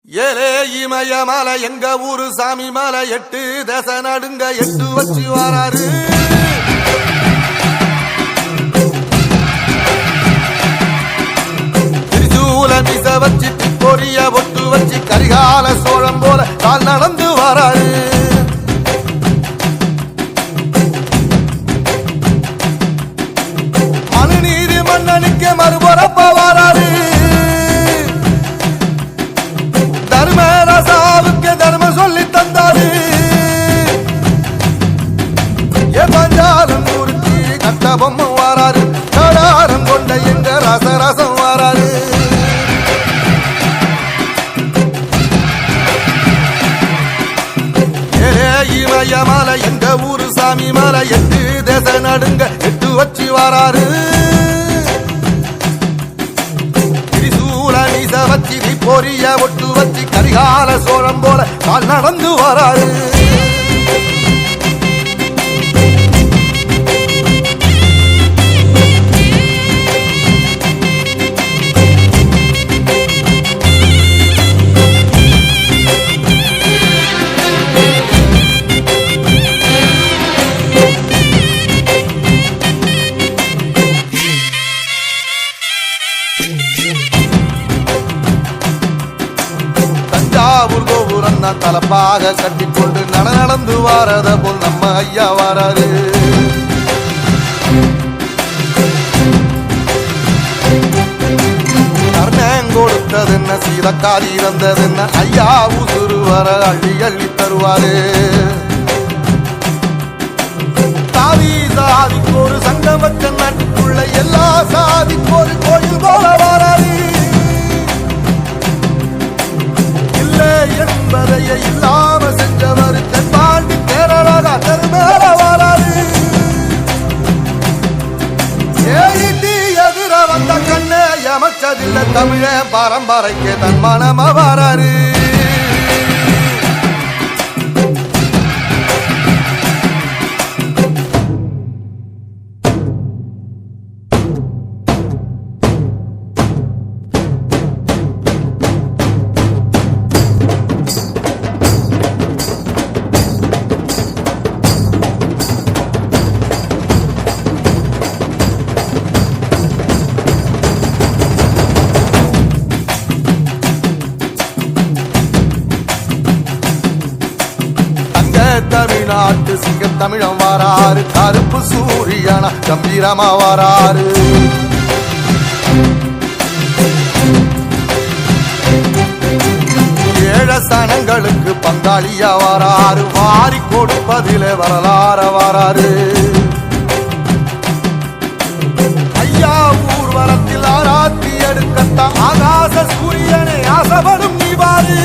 ஏலே இமய மலை எங்க ஊரு சாமி மலை 8 தேச நடுங்க 8 வச்சு வராரு. திருச்சூல மிச வச்சு பொரிய ஒட்டு வச்சு கரிகால சோழம் போல கால் நடந்து வராரு. மனுநீதி மன்னனுக்கு மறுபரப்ப வராரு. தர்மராசாவுக்கு தர்மம் சொல்லி தந்தாரு. பஞ்சாலம் குறிச்சி கட்ட பொம்மை வாராரு. கடாரம் கொண்ட எங்க ரசரசம் வாராரு. இமய மலை எங்க ஊரு சாமி மலை 8 தேச நடுங்க 8 வச்சு வாராரு. வச்சி பொரிய ஒட்டு வச்சு கரிகால சோழம் போல கால் நடந்து வராரு. தலப்பாக கட்டிக்கொண்டு நடந்து வாரத போல் நம்ம ஐயா வாராரு. கர்ணன் கொடுத்தது என்ன சீதக்காரி இறந்தது என்ன ஐயா உசுறு வர அள்ளி அள்ளி தருவாரு. சாதி சாதிக்கு ஒரு சங்கம் வச்ச நாட்டுக்குள்ள எல்லா சாதிக்கு ஒரு கோயில் போல வாராரு. என்பதைய இல்லாம செஞ்சவர் தென்பாண்டி கேரளா தருமேல வராது. எதிர வந்த கண்ணே அமைச்சதில்லை தமிழ பரம்பரைக்கு தன் மனம வராரு. தமிழ்நாட்டு சிங்க தமிழம் வாராரு. கருப்பு சூரியனா கம்பீரமா வாராரு. ஏழ சனங்களுக்கு பங்காளியா வாராரு. வாரி கொடுப்பதிலே வரலாற வாராரு. ஐயா ஊர்வலத்தில் ஆராத்தி எடுக்கத்தான் ஆகாச சூரியனை ஆசைப்படும் நீ வாரு.